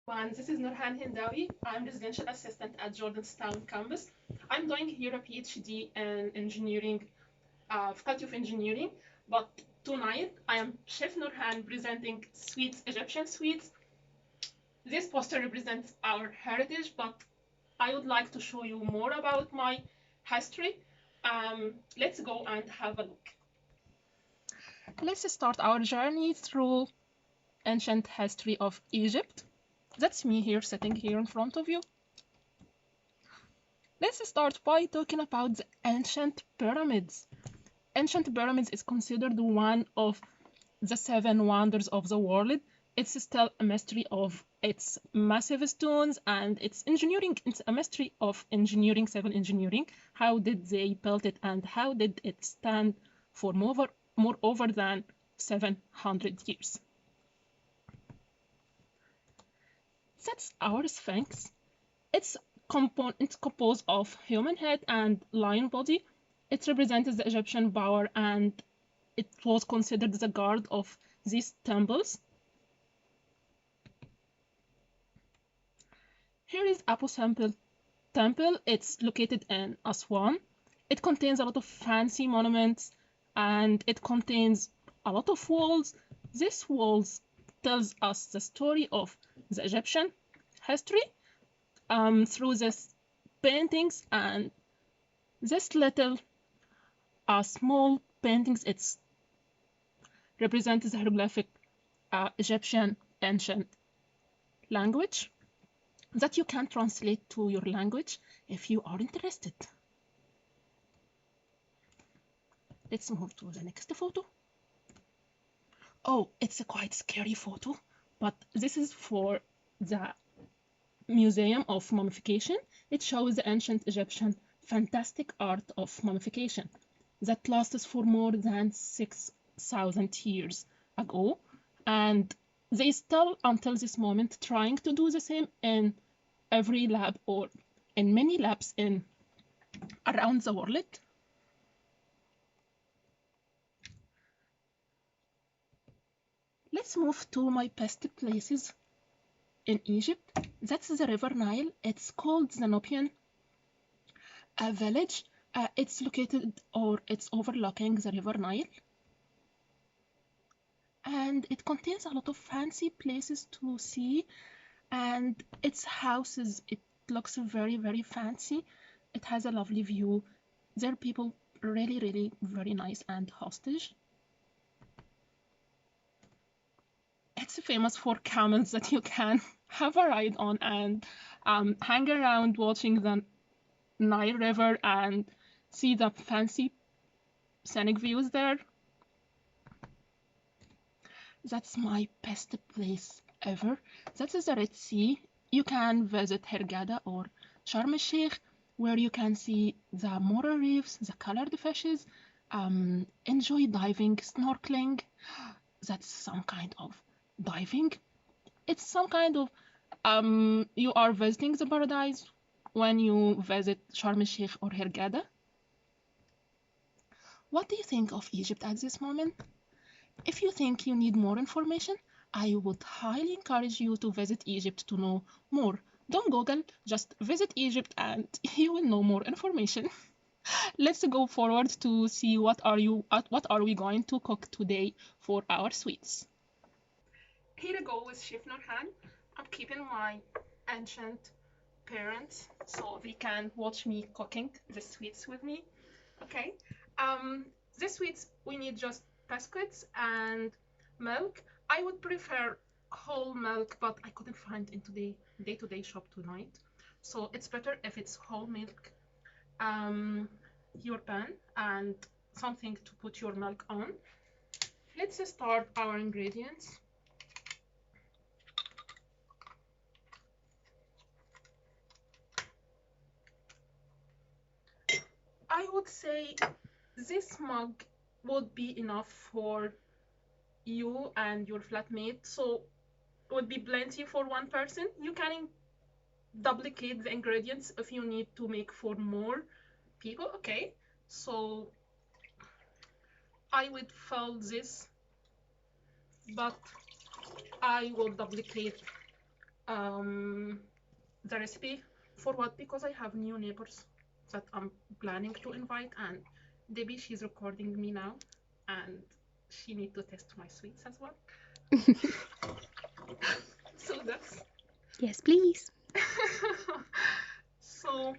This is Nurhan Hindawi. I'm residential assistant at Jordanstown campus. I'm doing here a PhD in engineering, faculty of engineering. But tonight I am Chef Nurhan presenting sweets, Egyptian sweets. This poster represents our heritage, but I would like to show you more about my history. Let's go and have a look. Let's start our journey through ancient history of Egypt. That's me here sitting here in front of you. Let's start by talking about the ancient pyramids. Ancient pyramids is considered one of the seven wonders of the world. It's still a mystery of its massive stones and its engineering. It's a mystery of engineering, civil engineering. How did they build it and how did it stand for more over than 700 years? That's our Sphinx. It's composed of human head and lion body. It represents the Egyptian power and it was considered the guard of these temples. Here is Abu Simbel Temple. It's located in Aswan. It contains a lot of fancy monuments and it contains a lot of walls. This walls tells us the story of the Egyptian history through these paintings and this little small paintings. It's represents the hieroglyphic Egyptian ancient language that you can translate to your language if you are interested. Let's move to the next photo. Oh, it's a quite scary photo, but this is for the Museum of Mummification. It shows the ancient Egyptian fantastic art of mummification that lasts for more than 6,000 years ago, and they still, until this moment, trying to do the same in every lab or in many labs in around the world. Let's move to my best places in Egypt. That's the River Nile. It's called Zanopian village. It's located or it's overlooking the River Nile. And it contains a lot of fancy places to see and its houses, it looks very, very fancy. It has a lovely view. There are people really, really very nice and hostage. It's famous for camels that you can have a ride on and hang around watching the Nile River and see the fancy scenic views there. That's my best place ever. That is the Red Sea. You can visit Hurghada or Sharm el-Sheikh, where you can see the moral reefs, the colored fishes, enjoy diving, snorkeling. That's some kind of diving. It's some kind of you are visiting the paradise when you visit Sharm el-Sheikh or Hurghada. What do you think of Egypt at this moment? If you think you need more information, I would highly encourage you to visit Egypt to know more. Don't Google, just visit Egypt and you will know more information. Let's go forward to see what are we going to cook today for our sweets. Here I go with Chef Nurhan. I'm keeping my ancient parents so they can watch me cooking the sweets with me. Okay. Um, the sweets we need just biscuits and milk. I would prefer whole milk, but I couldn't find in today day-to-day shop tonight. So it's better if it's whole milk. Your pan and something to put your milk on. Let's start our ingredients. I would say this mug would be enough for you and your flatmate, so it would be plenty for one person. You can duplicate the ingredients if you need to make for more people. Okay, so I would fill this, but I will duplicate the recipe. For what? Because I have new neighbors that I'm planning to invite, and Debbie, she's recording me now, and she need to test my sweets as well. So that's Yes, please. so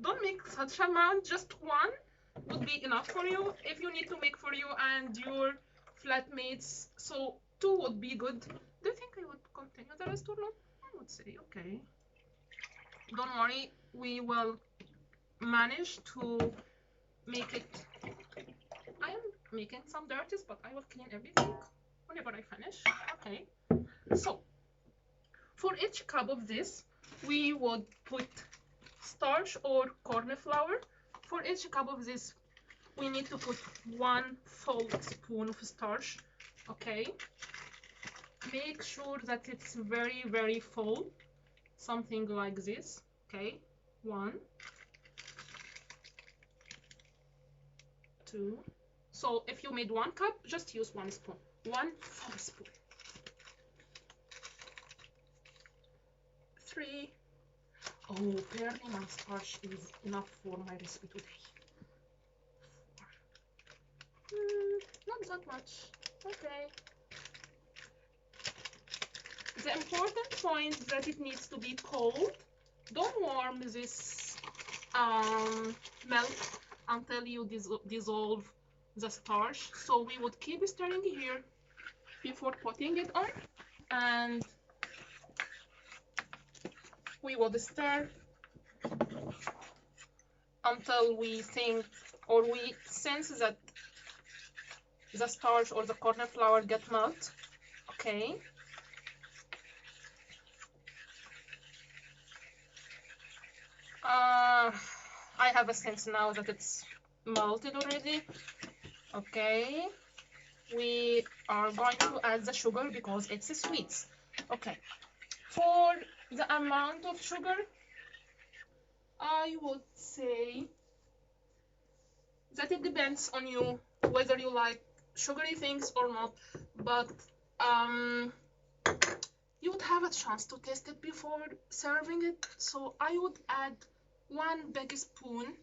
don't make such amount, just one would be enough for you. If you need to make for you and your flatmates, so two would be good. Do you think I would continue the rest or not? I would say okay. Don't worry, we will manage to make it. I am making some dirties, but I will clean everything whenever I finish. Okay, so for each cup of this, we would put starch or corn flour. For each cup of this, we need to put 1 full spoon of starch. Okay, make sure that it's very, very full, something like this. Okay, 1, 2. So if you made 1 cup, just use 1 spoon. 1 full spoon. 3. Oh, apparently my starch is enough for my recipe today. 4. Not that much. Okay. The important point is that it needs to be cold. Don't warm this milk until you dissolve the starch. So we would keep stirring here before putting it on, and we would stir until we think or we sense that the starch or the corn flour get melt. Okay. I have a sense now that it's melted already. Okay. We are going to add the sugar because it's sweet. Okay. For the amount of sugar, I would say that it depends on you whether you like sugary things or not, but you would have a chance to taste it before serving it. So I would add 1 big spoon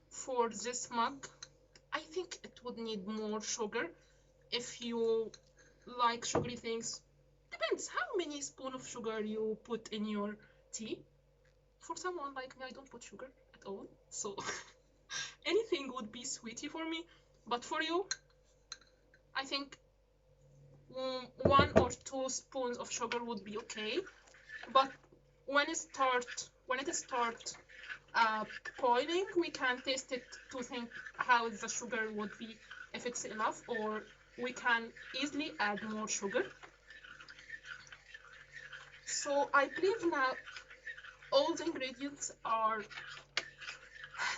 for this mug. I think it would need more sugar if you like sugary things. Depends how many spoon of sugar you put in your tea. For someone like me, I don't put sugar at all, so anything would be sweetie for me. But for you, I think 1 or 2 spoons of sugar would be okay. But when it starts boiling, we can taste it to think how the sugar would be, if it's enough, or we can easily add more sugar. So I believe now all the ingredients are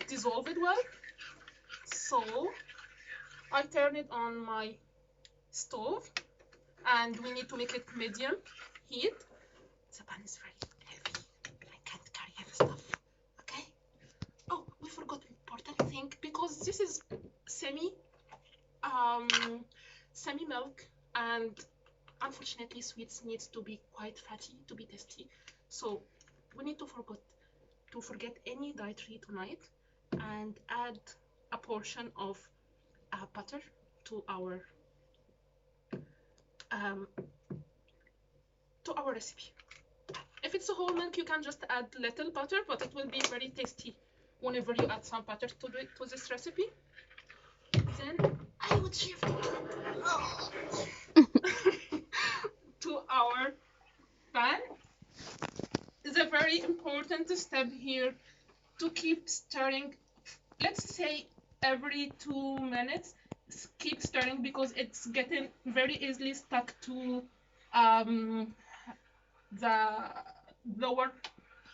dissolved well. So I turn it on my stove, and we need to make it medium heat. The pan is very heavy. I can't carry heavy stuff. Okay. Oh, we forgot important thing, because this is semi milk, and unfortunately sweets needs to be quite fatty to be tasty. So we need to forget any dietary tonight and add a portion of butter to our recipe. If it's a whole milk, you can just add little butter, but it will be very tasty whenever you add some butter to this recipe. Then I would shift to our pan. It's a very important step here to keep stirring. Let's say every 2 minutes, keep stirring, because it's getting very easily stuck to the lower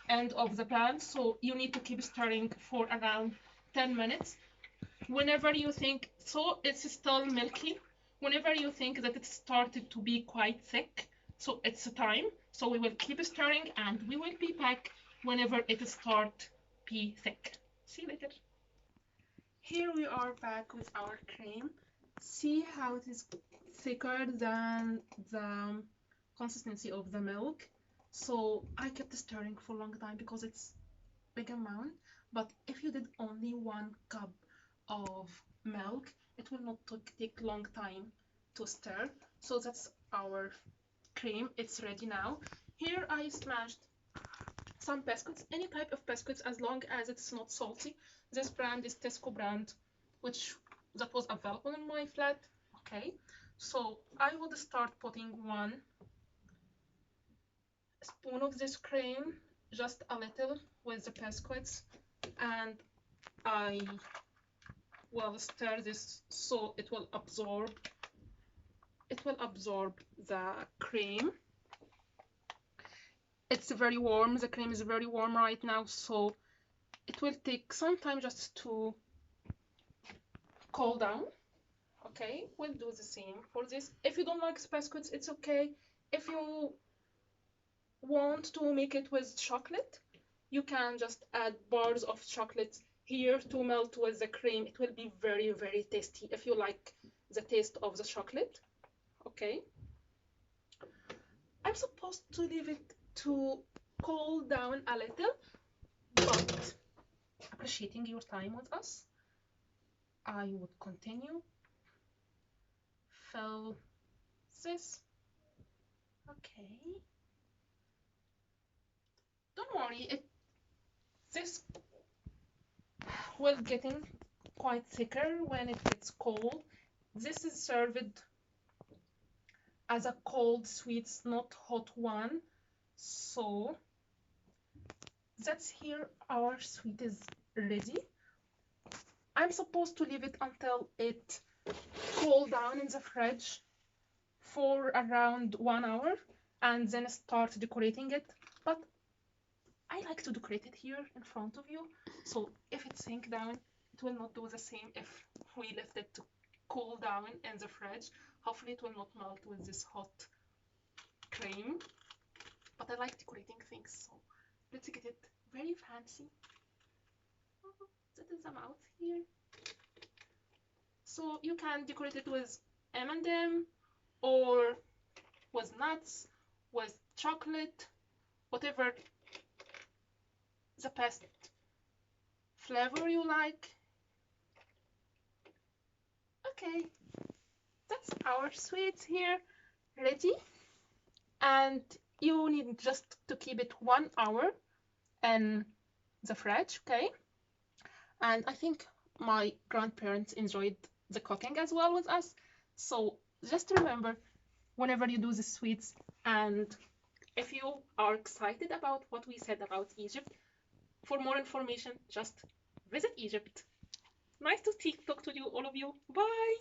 end of the pan. So you need to keep stirring for around 10 minutes. Whenever you think, so it's still milky, whenever you think that it started to be quite thick, so it's time. So we will keep stirring, and we will be back whenever it start be thick. See you later. Here we are back with our cream. See how it is thicker than the consistency of the milk. So I kept stirring for a long time because it's big amount. But if you did only 1 cup of milk, it will not take long time to stir. So that's our cream. It's ready now. Here I smashed some biscuits, any type of biscuits, as long as it's not salty. This brand is Tesco brand, which that was available in my flat. Okay, so I would start putting 1 spoon of this cream, just a little, with the biscuits, and I will stir this so it will absorb the cream. It's very warm, the cream is very warm right now, so it will take some time just to cool down. Okay, we'll do the same for this. If you don't like biscuits, it's okay. If you want to make it with chocolate, you can just add bars of chocolate here to melt with the cream. It will be very, very tasty if you like the taste of the chocolate. Okay, I'm supposed to leave it to cool down a little, but appreciating your time with us, I would continue. Fill this. Okay, don't worry, this will getting quite thicker when it gets cold. This is served as a cold sweets, not hot one. So that's here, our sweet is ready. I'm supposed to leave it until it cool down in the fridge for around 1 hour and then start decorating it. But I like to decorate it here in front of you, so if it sinks down, it will not do the same if we left it to cool down in the fridge. Hopefully it will not melt with this hot cream, but I like decorating things, so let's get it very fancy. That is the mouth here. So you can decorate it with M&M or with nuts, with chocolate, whatever the best flavor you like. Okay, that's our sweets here ready, and you need just to keep it 1 hour in the fridge. Okay, and I think my grandparents enjoyed the cooking as well with us, so just remember, whenever you do the sweets, and if you are excited about what we said about Egypt, for more information, just visit Egypt. Nice to talk to you, all of you. Bye.